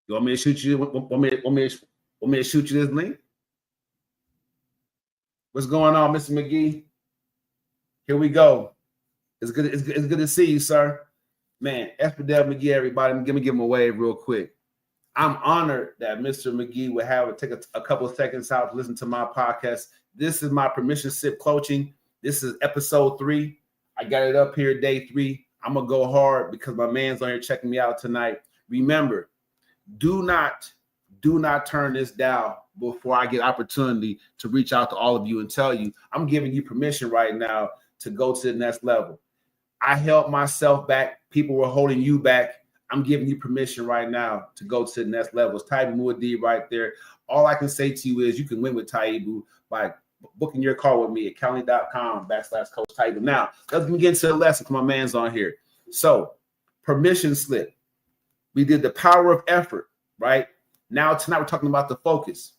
You want me to shoot you? Want me to shoot you this link? What's going on, Mr. McGee? Here we go. It's good. It's good to see you, sir. Man, Espidel McGee, everybody. Let me give him a wave real quick. I'm honored that Mr. McGee would take a couple of seconds out to listen to my podcast. This is my permission slip coaching. This is episode 3. I got it up here, day 3. I'm gonna go hard because my man's on here checking me out tonight. Remember, do not turn this down before I get opportunity to reach out to all of you and tell you I'm giving you permission right now to go to the next level. I held myself back. People were holding you back. I'm giving you permission right now to go to the next level. It's Taibu Muad'Dib right there. All I can say to you is you can win with Taibu by booking your call with me at calendly.com/Coach Taibu. Now, let's get into the lesson because my man's on here. So, permission slip. We did the power of effort, right? Now, tonight we're talking about the focus.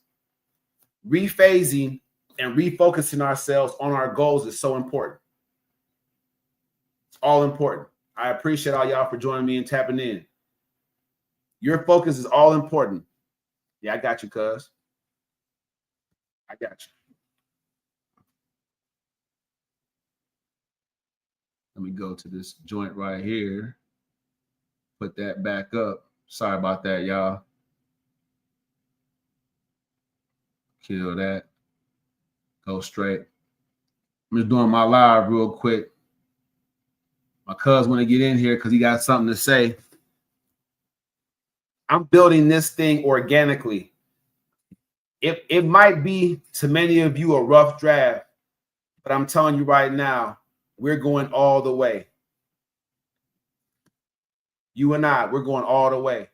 Rephasing and refocusing ourselves on our goals is so important. It's all important. I appreciate all y'all for joining me and tapping in. Your focus is all important. Yeah, I got you, cuz. I got you. Let me go to this joint right here. Put that back up. Sorry about that, y'all. Kill that. Go straight. I'm just doing my live real quick. My cuz want to get in here because he got something to say. I'm building this thing organically. It might be to many of you a rough draft, but I'm telling you right now, we're going all the way. You and I, we're going all the way.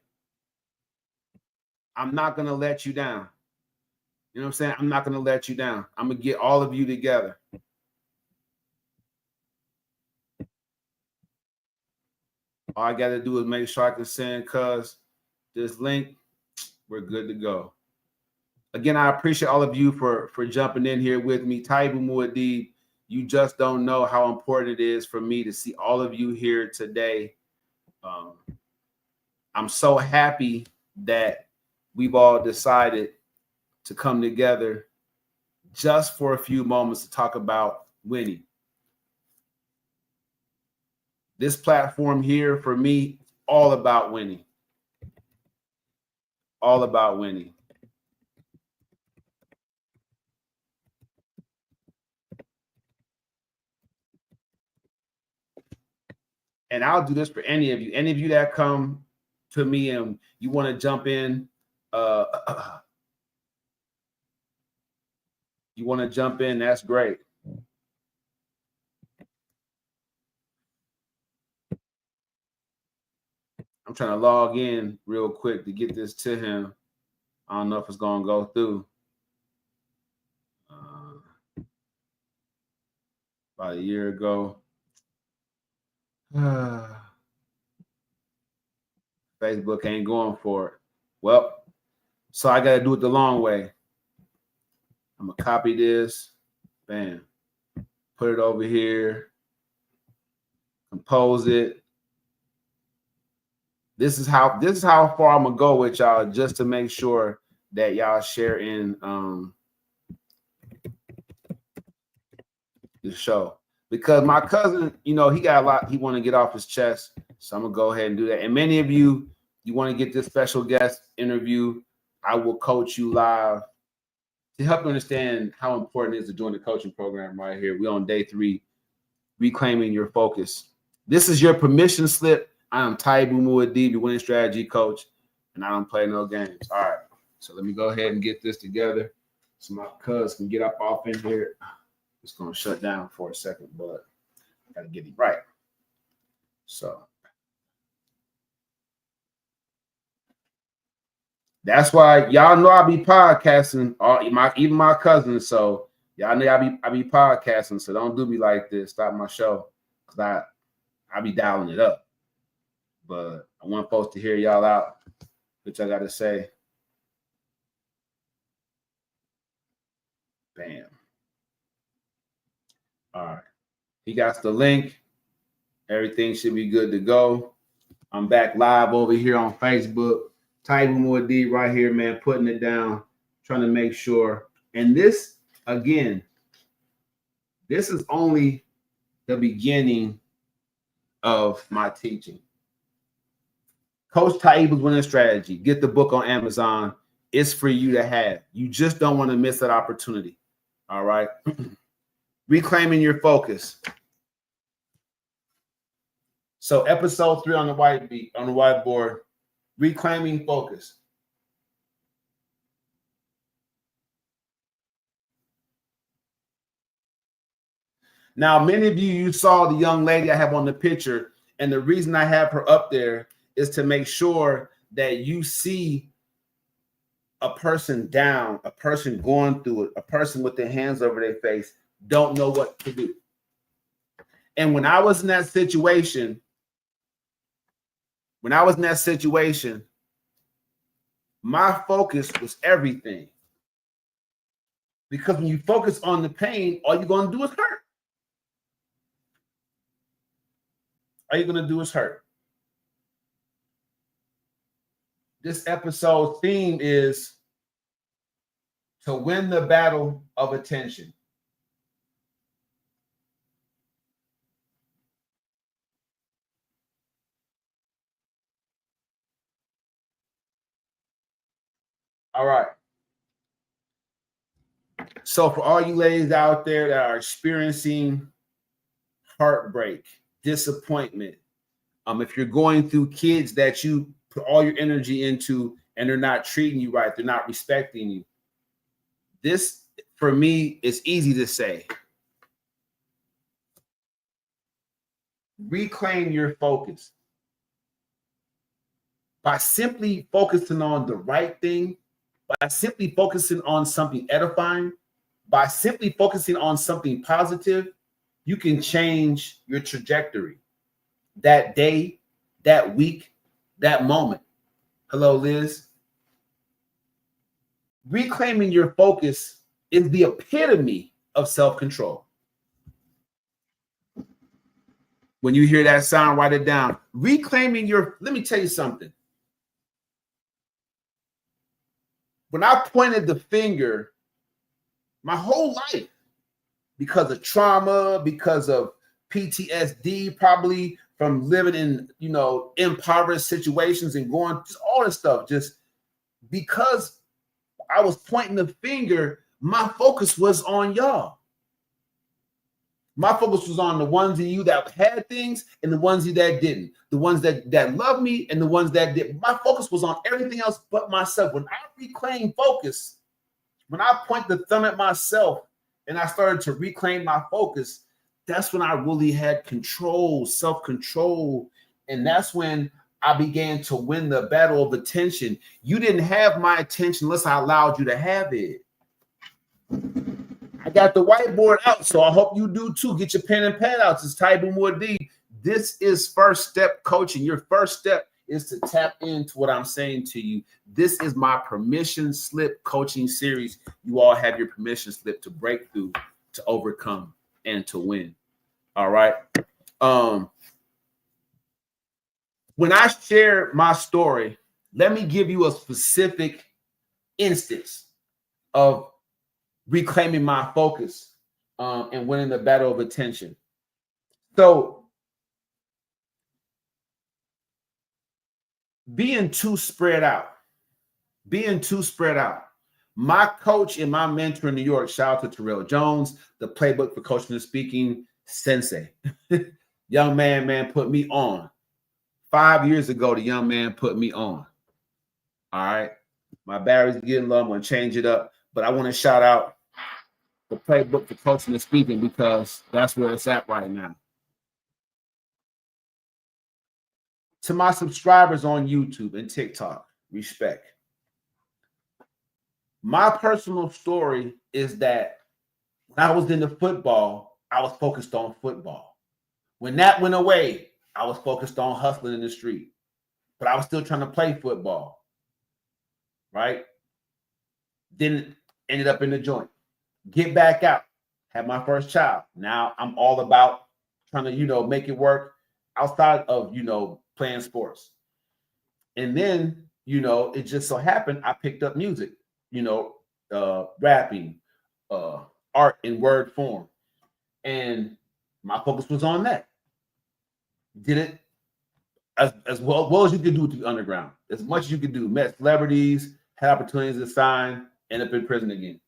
I'm not going to let you down. You know what I'm saying? I'm not going to let you down. I'm going to get all of you together. All I got to do is make sure I can send cuz this link. We're good to go. Again, I appreciate all of you for jumping in here with me. Taibu Muad'Dib, you just don't know how important it is for me to see all of you here today. I'm so happy that we've all decided to come together just for a few moments to talk about winning. This platform here for me, all about winning. All about winning. And I'll do this for any of you. Any of you that come to me and you want to jump in, that's great. I'm trying to log in real quick to get this to him. I don't know if it's going to go through. About a year ago. Facebook ain't going for it. Well, so I got to do it the long way. I'm going to copy this. Bam. Put it over here. Compose it. This is how far I'm gonna go with y'all, just to make sure that y'all share in the show. Because my cousin, he got a lot he want to get off his chest. So I'm gonna go ahead and do that. And many of you want to get this special guest interview, I will coach you live to help you understand how important it is to join the coaching program right here. We're on day 3, reclaiming your focus. This is your permission slip. I am Taibu Muad'Dib, your winning strategy coach, and I don't play no games. All right, so let me go ahead and get this together so my cuz can get up off in here. It's going to shut down for a second, but I got to get it right. So that's why y'all know I be podcasting, even my cousins. So y'all know I be podcasting, so don't do me like this. Stop my show because I be dialing it up. But I want folks to hear y'all out, which I got to say. Bam. All right. He got the link. Everything should be good to go. I'm back live over here on Facebook. Type more D right here, man, putting it down, trying to make sure. And this, again, this is only the beginning of my teaching. Coach Taib's Winning Strategy. Get the book on Amazon. It's for you to have. You just don't want to miss that opportunity. All right. Reclaiming your focus. So episode 3 on the whiteboard, reclaiming focus. Now, many of you saw the young lady I have on the picture, and the reason I have her up there is to make sure that you see a person down, a person going through it, a person with their hands over their face, don't know what to do. And when I was in that situation, my focus was everything. Because when you focus on the pain, all you're going to do is hurt. All you're going to do is hurt. This episode's theme is to win the battle of attention. All right. So for all you ladies out there that are experiencing heartbreak, disappointment, if you're going through kids that you put all your energy into and they're not treating you right, they're not respecting you, this, for me, is easy to say. Reclaim your focus. By simply focusing on the right thing, by simply focusing on something edifying, by simply focusing on something positive, you can change your trajectory. That day, that week, that moment. Hello, Liz. Reclaiming your focus is the epitome of self-control. When you hear that sound, write it down. Reclaiming your, let me tell you something. When I pointed the finger my whole life, because of trauma, because of PTSD, probably from living in, impoverished situations and going, just all this stuff, just because I was pointing the finger, my focus was on y'all. My focus was on the ones of you that had things and the ones of you that didn't. The ones that loved me and the ones that didn't. My focus was on everything else but myself. When I reclaim focus, when I point the thumb at myself and I started to reclaim my focus, that's when I really had control, self-control. And that's when I began to win the battle of attention. You didn't have my attention unless I allowed you to have it. I got the whiteboard out, so I hope you do too. Get your pen and pad out. It's Type More D. This is first step coaching. Your first step is to tap into what I'm saying to you. This is my permission slip coaching series. You all have your permission slip to break through, to overcome, and to win. All right. When I share my story, let me give you a specific instance of reclaiming my focus and winning the battle of attention. So being too spread out. My coach and my mentor in New York, shout out to Terrell Jones, the playbook for coaching and speaking sensei. Young man put me on. 5 years ago, the young man put me on. All right. My battery's getting low. I'm going to change it up. But I want to shout out the playbook for coaching and speaking because that's where it's at right now. To my subscribers on YouTube and TikTok, respect. My personal story is that when I was into football, I was focused on football. When that went away, I was focused on hustling in the street. But I was still trying to play football. Right? Then ended up in the joint. Get back out. Had my first child. Now I'm all about trying to, make it work outside of, playing sports. And then it just so happened I picked up music, rapping, art in word form. And my focus was on that. Did it as well as you could do with the underground, as much as you could do. Met celebrities, had opportunities to sign, end up in prison again.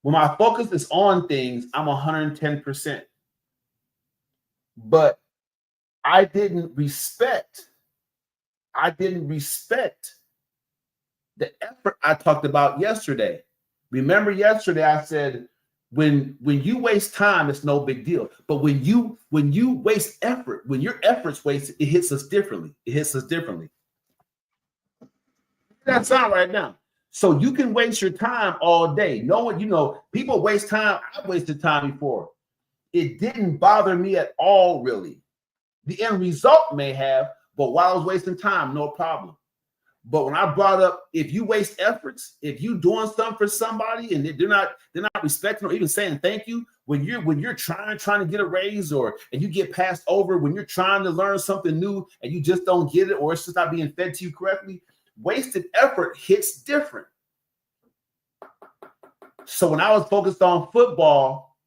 When my focus is on things, I'm 110%. But I didn't respect the effort I talked about yesterday. Remember yesterday I said, when you waste time, it's no big deal. But when you waste effort, when your efforts waste, it hits us differently. That sound right now. So you can waste your time all day. No one, people waste time. I wasted time before. It didn't bother me at all, really. The end result may have, but while I was wasting time, no problem. But when I brought up, if you waste efforts, if you doing something for somebody and they're not respecting or even saying thank you, when you're trying to get a raise and you get passed over, when you're trying to learn something new and you just don't get it, or it's just not being fed to you correctly, wasted effort hits different. So when I was focused on football,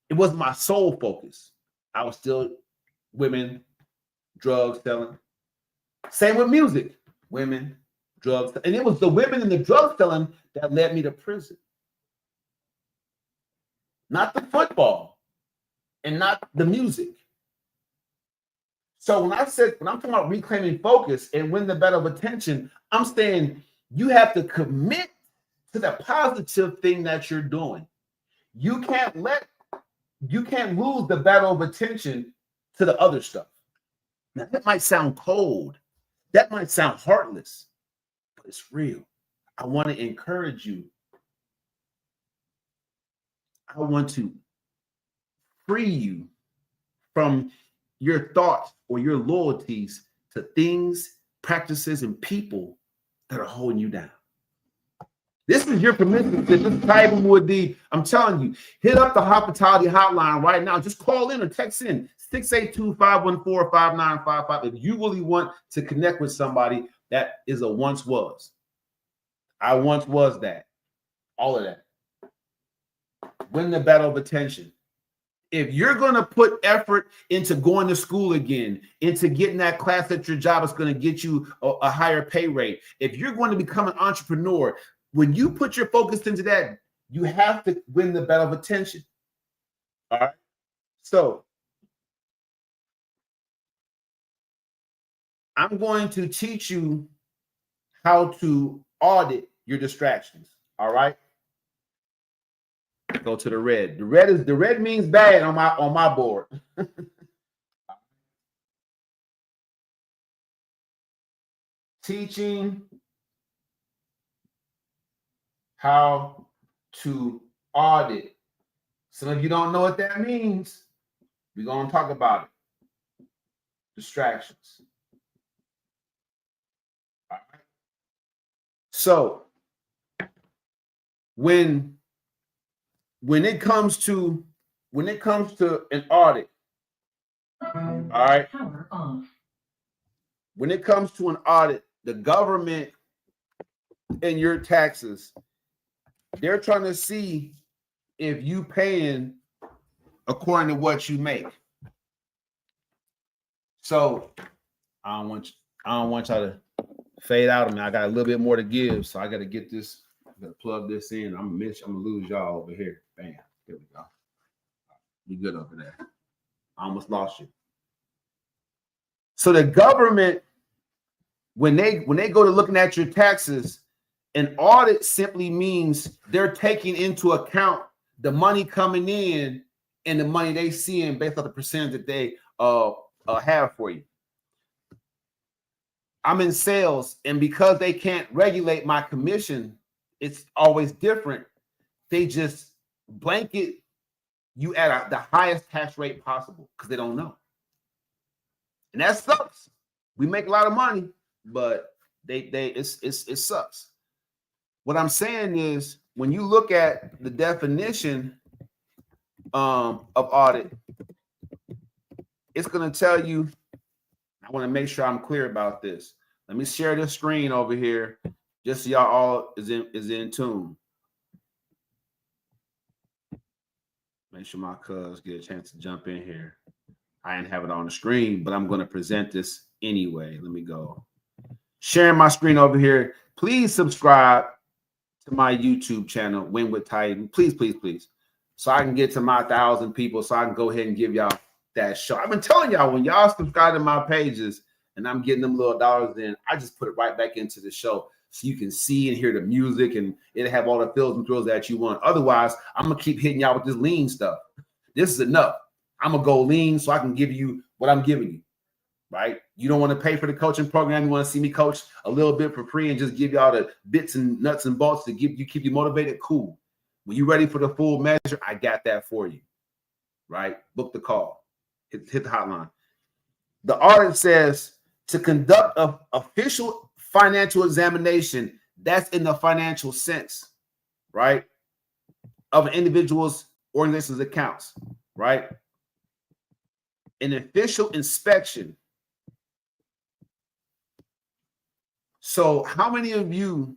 it wasn't my sole focus. I was still women, drugs, selling. Same with music. Women, drugs, and it was the women and the drug selling that led me to prison. Not the football and not the music. So when I'm talking about reclaiming focus and win the battle of attention, I'm saying you have to commit to the positive thing that you're doing. You can't lose the battle of attention to the other stuff. Now that might sound cold. That might sound heartless, but it's real. I want to encourage you. I want to free you from your thoughts or your loyalties to things, practices, and people that are holding you down. This is your permission. This is Tybee Muad'Dib. I'm telling you, hit up the hospitality hotline right now. Just call in or text in 682-514-5955 if you really want to connect with somebody that is a once was. I once was that. All of that. Win the battle of attention. If you're going to put effort into going to school again, into getting that class at your job that's going to get you a higher pay rate, if you're going to become an entrepreneur, when you put your focus into that, you have to win the battle of attention. All right. So I'm going to teach you how to audit your distractions. All right. Go to the red. The red means bad on my board. Teaching how to audit. Some of you don't know what that means. We're going to talk about it. Distractions. All right. So when it comes to an audit, all right. When it comes to an audit, the government and your taxes, they're trying to see if you paying according to what you make. So I don't want y'all to fade out of me. I got a little bit more to give, so I got to get this. I got to plug this in. I'm gonna lose y'all over here. Bam. Here we go. You good over there? I almost lost you. So the government, when they go to looking at your taxes, an audit simply means they're taking into account the money coming in and the money they seeing based on the percentage that they have for you. I'm in sales, and because they can't regulate my commission, it's always different. They just blanket you at the highest tax rate possible because they don't know. And that sucks. We make a lot of money, but it sucks. What I'm saying is, when you look at the definition of audit, it's going to tell you, I want to make sure I'm clear about this. Let me share this screen over here, just so y'all all is in tune. Make sure my cuz get a chance to jump in here. I didn't have it on the screen, but I'm going to present this anyway. Let me go. Sharing my screen over here. Please subscribe to my YouTube channel, Win with Titan. Please, please, please. So I can get to my 1,000 people, so I can go ahead and give y'all that show. I've been telling y'all, when y'all subscribe to my pages and I'm getting them little dollars in, I just put it right back into the show so you can see and hear the music and it'll have all the fills and thrills that you want. Otherwise, I'm going to keep hitting y'all with this lean stuff. This is enough. I'm going to go lean so I can give you what I'm giving you, right? You don't want to pay for the coaching program. You want to see me coach a little bit for free and just give y'all the bits and nuts and bolts to keep you motivated. Cool. When you're ready for the full measure, I got that for you, right? Book the call. Hit the hotline. The audit says to conduct an official financial examination, that's in the financial sense, right, of an individual's organization's accounts, right? An official inspection. So how many of you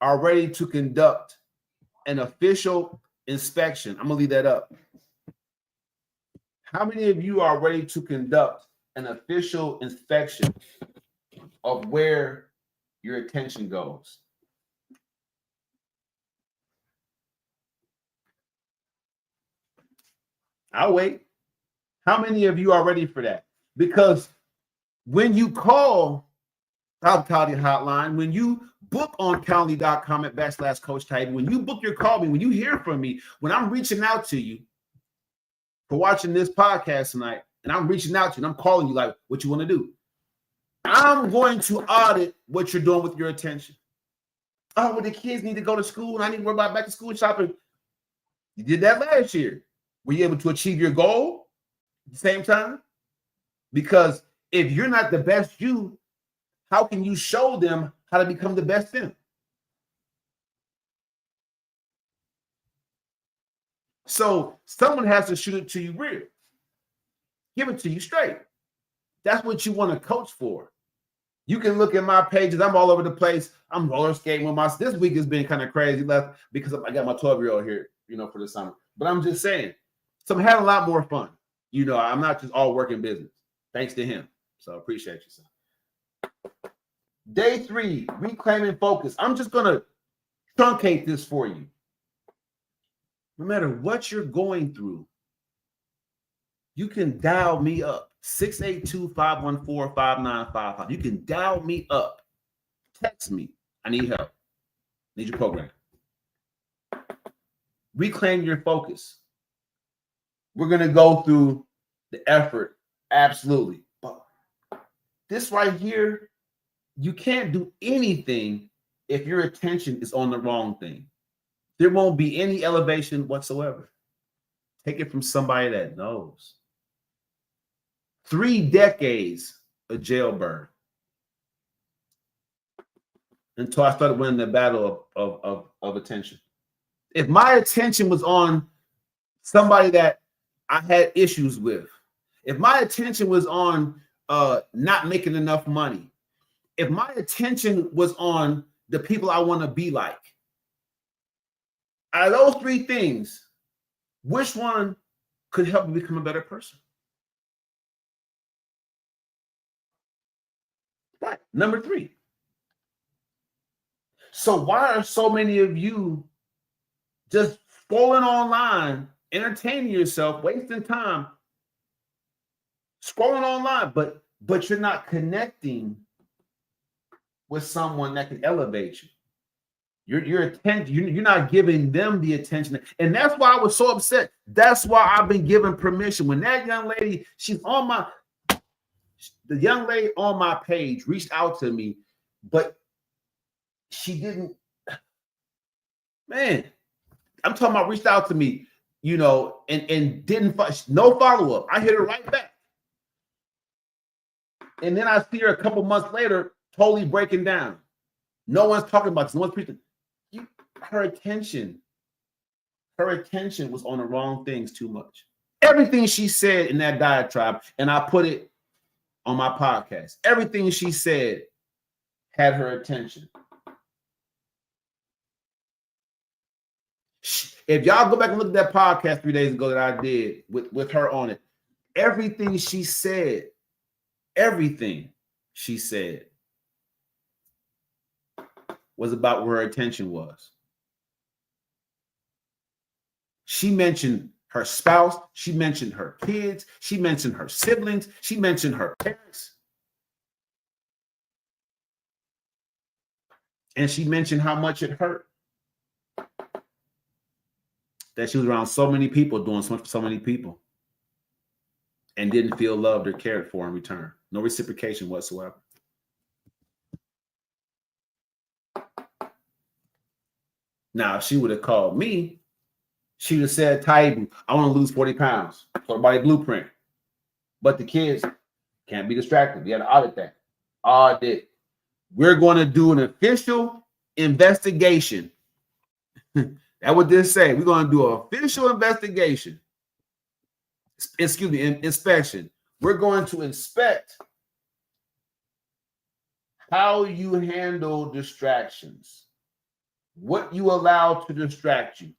are ready to conduct an official inspection? I'm going to leave that up. How many of you are ready to conduct an official inspection of where your attention goes? I'll wait. How many of you are ready for that? Because when you call Hospitality Hotline, when you book on Calendly.com/Coach Titan, when you book your call me, when you hear from me, when I'm reaching out to you for watching this podcast tonight, and I'm reaching out to you and I'm calling you like, what you want to do? I'm going to audit what you're doing with your attention. Oh, well, the kids need to go to school and I need to worry about back to school shopping. You did that last year. Were you able to achieve your goal at the same time? Because if you're not the best you, how can you show them how to become the best them? So someone has to shoot it to you real. Give it to you straight. That's what you want to coach for. You can look at my pages. I'm all over the place. I'm roller skating with my. This week has been kind of crazy left because I got my 12-year-old here, for the summer. But I'm just saying, so I'm having a lot more fun. I'm not just all work in business, thanks to him. So I appreciate you, son. Day 3, reclaiming focus. I'm just gonna truncate this for you. No matter what you're going through, you can dial me up. 682-514-5955. You can dial me up. Text me. I need help. Need your program. Reclaim your focus. We're going to go through the effort. Absolutely. But this right here, you can't do anything if your attention is on the wrong thing. There won't be any elevation whatsoever. Take it from somebody that knows. 3 decades of jailbird until I started winning the battle of attention. If my attention was on somebody that I had issues with, if my attention was on not making enough money, if my attention was on the people I want to be like, out of those 3 things, which one could help me become a better person? Right. Number 3. So why are so many of you just scrolling online, entertaining yourself, wasting time, scrolling online, but you're not connecting with someone that can elevate you? Your attention, you're not giving them the attention. And that's why I was so upset. That's why I've been given permission. When that young lady, the young lady on my page reached out to me, but she didn't, man, I'm talking about reached out to me, and didn't, no follow-up. I hit her right back. And then I see her a couple months later, totally breaking down. No one's talking about this. No one's preaching. Her attention was on the wrong things too much. Everything she said in that diatribe, and I put it on my podcast, everything she said had her attention. If y'all go back and look at that podcast 3 days ago that I did with her on it, everything she said was about where her attention was. She mentioned her spouse, she mentioned her kids, she mentioned her siblings, she mentioned her parents. And she mentioned how much it hurt that she was around so many people, doing so much for so many people, and didn't feel loved or cared for in return. No reciprocation whatsoever. Now, if she would have called me, she would have said, Taibu, I want to lose 40 pounds. So body blueprint. But the kids can't be distracted. We had to audit that. Audit. We're going to do an official investigation. That's what this say. We're going to do an official investigation. Excuse me, inspection. We're going to inspect how you handle distractions, what you allow to distract you.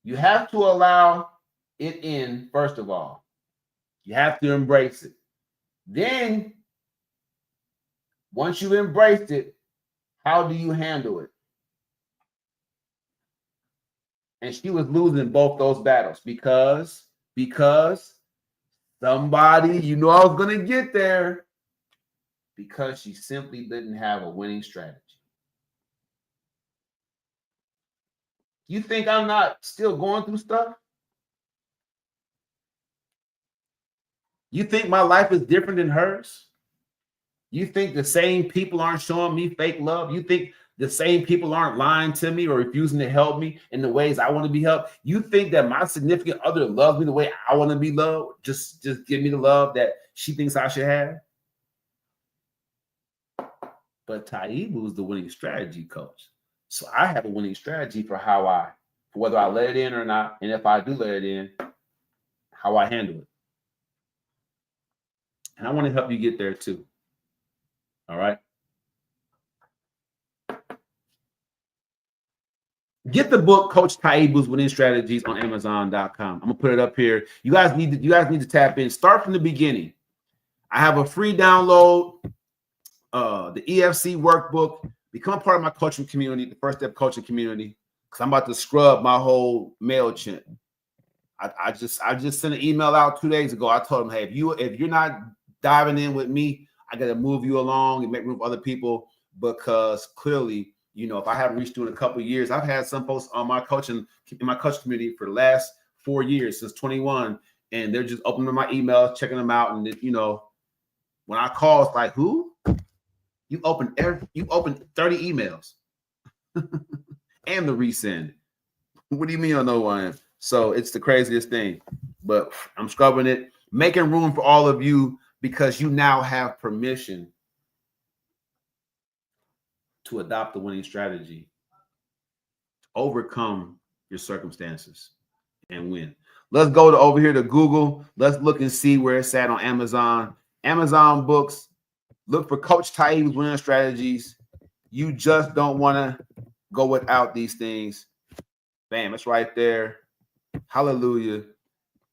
You have to allow it in, first of all. You have to embrace it. Then, once you've embraced it, how do you handle it? And she was losing both those battles because somebody, you know I was going to get there, because she simply didn't have a winning strategy. You think I'm not still going through stuff? You think my life is different than hers? You think the same people aren't showing me fake love? You think the same people aren't lying to me or refusing to help me in the ways I want to be helped? You think that my significant other loves me the way I want to be loved? Just give me the love that she thinks I should have? But Taibu is the winning strategy coach. So I have a winning strategy for whether I let it in or not. And if I do let it in, how I handle it. And I want to help you get there too. All right. Get the book, Coach Taibu's Winning Strategies, on Amazon.com. I'm gonna put it up here. You guys need to tap in. Start from the beginning. I have a free download, the EFC workbook. Become a part of my coaching community, the First Step Coaching Community, because I'm about to scrub my whole MailChimp. I just sent an email out 2 days ago. I told them, hey, if you're not diving in with me, I got to move you along and make room for other people, because clearly, you know, if I haven't reached you in a couple of years, I've had some folks on my coaching community for the last 4 years, since 21, and they're just opening my emails, checking them out, and you know, when I call, it's like, who? You opened 30 emails and the resend. What do you mean on no one? So it's the craziest thing, but I'm scrubbing it, making room for all of you, because you now have permission to adopt the winning strategy, overcome your circumstances, and win. Let's go over here to Google. Let's look and see where it's at on Amazon. Amazon books. Look for Coach Taibu's Winning Strategies. You just don't want to go without these things. Bam, it's right there. Hallelujah.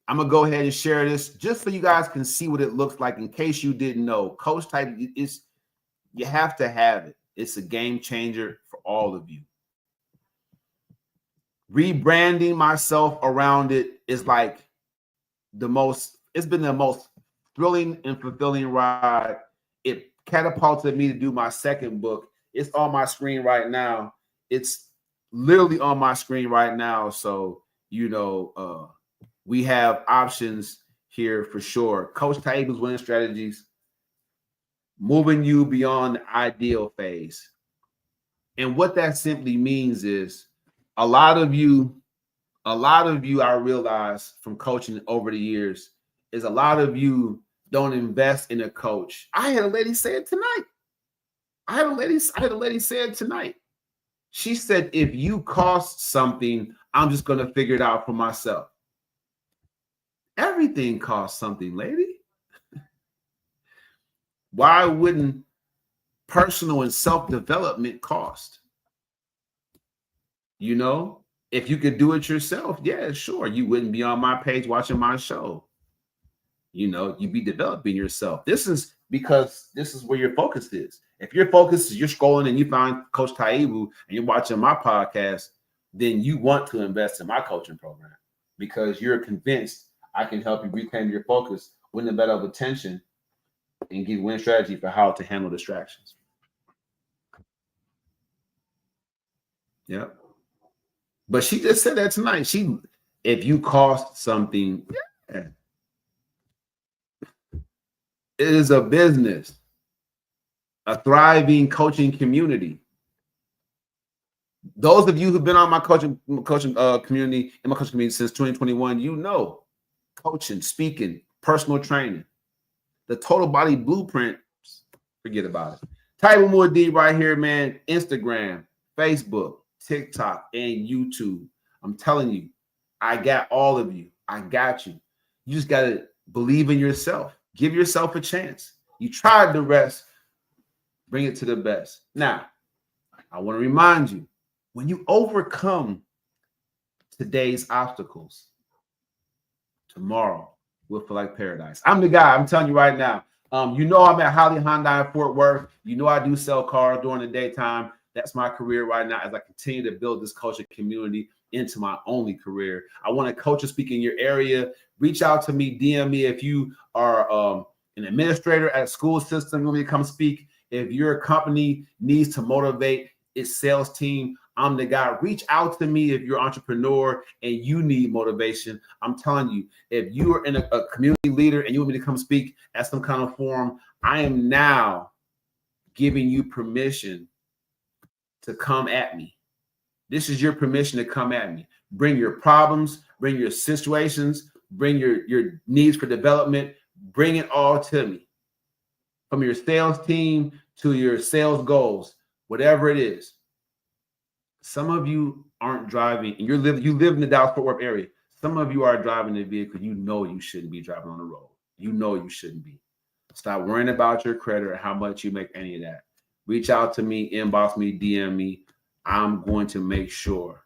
I'm going to go ahead and share this just so you guys can see what it looks like in case you didn't know. Coach Taibu, you have to have it. It's a game changer for all of you. Rebranding myself around it is like it's been the most thrilling and fulfilling ride. It catapulted me to do my second book. It's on my screen right now. It's literally on my screen right now. So, you know, we have options here for sure. Coach Taibu's Winning Strategies, moving you beyond the ideal phase. And what that simply means is a lot of you, I realize from coaching over the years, is a lot of you don't invest in a coach. I had a lady say it tonight. I had a lady say it tonight. She said, if you cost something, I'm just going to figure it out for myself. Everything costs something, lady. Why wouldn't personal and self-development cost? You know, if you could do it yourself, yeah, sure. You wouldn't be on my page watching my show. You know, you'd be developing yourself. This is because this is where your focus is. If your focus is you're scrolling and you find Coach Taibu and you're watching my podcast, then you want to invest in my coaching program because you're convinced I can help you reclaim your focus, win the battle of attention, and give win strategy for how to handle distractions. Yep. But she just said that tonight. If you cost something, yeah. It is a business, a thriving coaching community. Those of you who've been on my coaching community, in my coaching community since 2021, you know, coaching, speaking, personal training, the total body blueprint. Forget about it. Taibu Muad'Dib right here, man. Instagram, Facebook, TikTok, and YouTube. I'm telling you, I got all of you. I got you. You just got to believe in yourself. Give yourself a chance. You tried the rest. Bring it to the best. Now, I want to remind you, when you overcome today's obstacles, tomorrow will feel like paradise. I'm the guy. I'm telling you right now. You know I'm at Holly Hyundai in Fort Worth. You know I do sell cars during the daytime. That's my career right now as I continue to build this coaching community into my only career. I want to coach and speak in your area. Reach out to me, DM me if you are an administrator at a school system. You want me to come speak. If your company needs to motivate its sales team, I'm the guy. Reach out to me if you're an entrepreneur and you need motivation. I'm telling you, if you are in a community leader and you want me to come speak at some kind of forum, I am now giving you permission to come at me. This is your permission to come at me. Bring your problems, bring your situations, bring your needs for development, bring it all to me. From your sales team to your sales goals, whatever it is. Some of you aren't driving, and you live in the Dallas-Fort Worth area. Some of you are driving a vehicle you know you shouldn't be driving on the road. You know you shouldn't be. Stop worrying about your credit or how much you make any of that. Reach out to me, inbox me, DM me. I'm going to make sure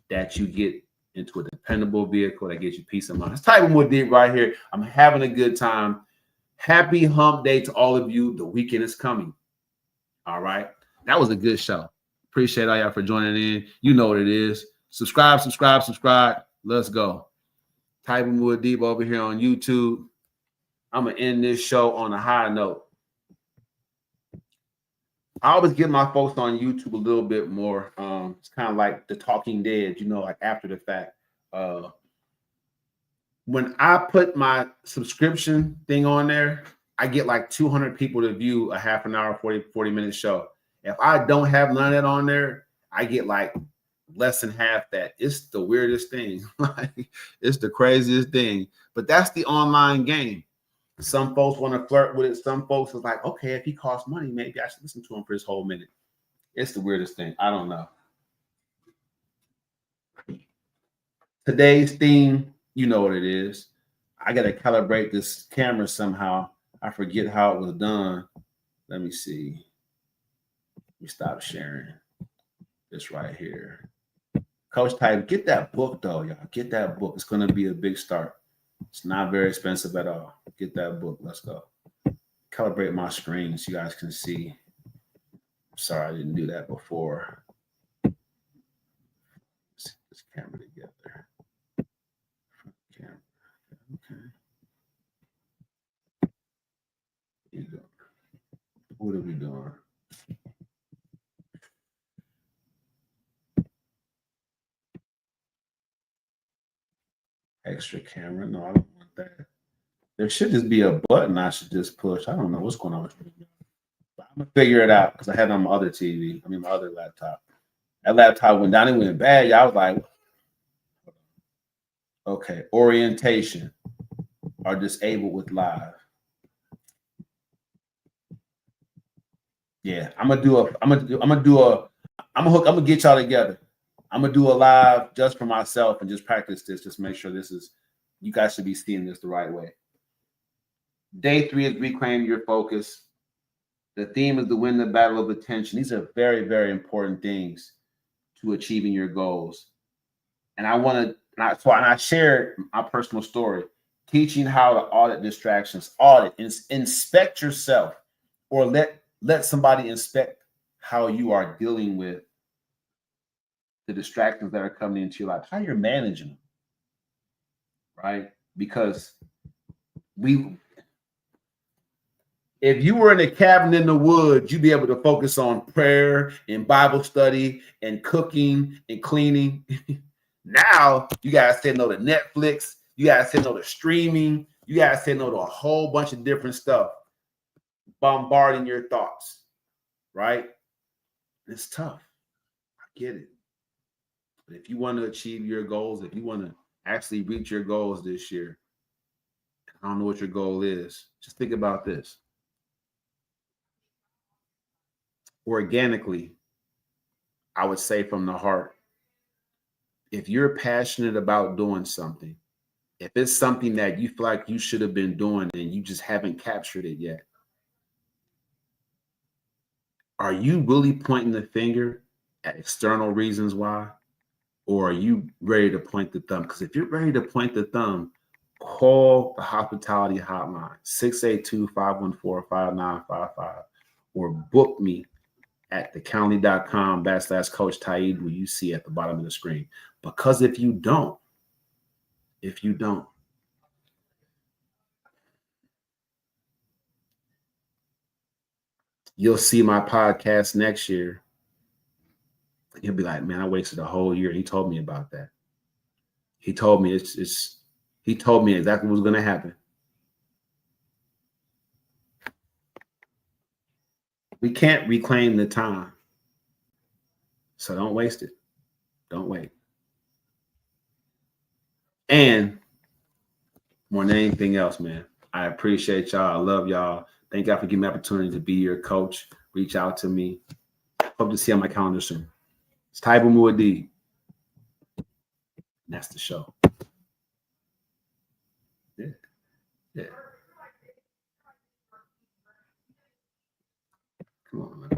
that you get into a dependable vehicle that gives you peace of mind. It's Taibu Muad'Dib right here. I'm having a good time. Happy hump day to all of you. The weekend is coming. All right. That was a good show. Appreciate all y'all for joining in. You know what it is. Subscribe. Let's go. Taibu Muad'Dib over here on YouTube. I'm going to end this show on a high note. I always give my folks on YouTube a little bit more. It's kind of like the Talking Dead, you know, like after the fact. When I put my subscription thing on there, I get like 200 people to view a half an hour, 40-minute show. If I don't have none of that on there, I get like less than half that. It's the weirdest thing. Like, it's the craziest thing. But that's the online game. Some folks want to flirt with it. Some folks are like, okay, if he costs money, maybe I should listen to him for his whole minute. It's the weirdest thing. I don't know. Today's theme, you know what it is. I got to calibrate this camera somehow. I forget how it was done. Let me see. Let me stop sharing this right here. Coach Taibu, get that book though, y'all. Get that book. It's going to be a big start. It's not very expensive at all. Get that book. Let's go. Calibrate my screen so you guys can see. Sorry, I didn't do that before. Let's get this camera together. Camera. Okay. What are we doing? Extra camera. No, I don't want that. There should just be a button I should just push. I don't know what's going on with me. But I'm gonna figure it out because I had it on my other TV. I mean my other laptop. That laptop went down, it went bad. Yeah, I was like, okay, orientation are disabled with live. Yeah, I'm gonna get y'all together. I'm gonna do a live just for myself and just practice this. Just make sure this is, you guys should be seeing this the right way. Day 3 is reclaim your focus. The theme is to win the battle of attention. These are very, very important things to achieving your goals. And I shared my personal story, teaching how to audit distractions, inspect yourself, or let somebody inspect how you are dealing with the distractions that are coming into your life, how you're managing them, right? Because if you were in a cabin in the woods, you'd be able to focus on prayer and Bible study and cooking and cleaning. Now you gotta say no to Netflix. You gotta say no to streaming. You gotta say no to a whole bunch of different stuff, bombarding your thoughts, right? It's tough. I get it. But if you want to achieve your goals, if you want to actually reach your goals this year, I don't know what your goal is. Just think about this. Organically, I would say from the heart, if you're passionate about doing something, if it's something that you feel like you should have been doing and you just haven't captured it yet, are you really pointing the finger at external reasons why? Or are you ready to point the thumb? Because if you're ready to point the thumb, call the hospitality hotline, 682-514-5955, or book me at thecounty.com/Coach Taid, who you see at the bottom of the screen. Because if you don't, you'll see my podcast next year. You'll be like, man, I wasted a whole year. He told me about that. He told me he told me exactly what was going to happen. We can't reclaim the time. So don't waste it. Don't wait. And more than anything else, man, I appreciate y'all. I love y'all. Thank y'all for giving me the opportunity to be your coach. Reach out to me. Hope to see you on my calendar soon. It's Taibu Muad'Dib. That's the show. Yeah. Come on, man.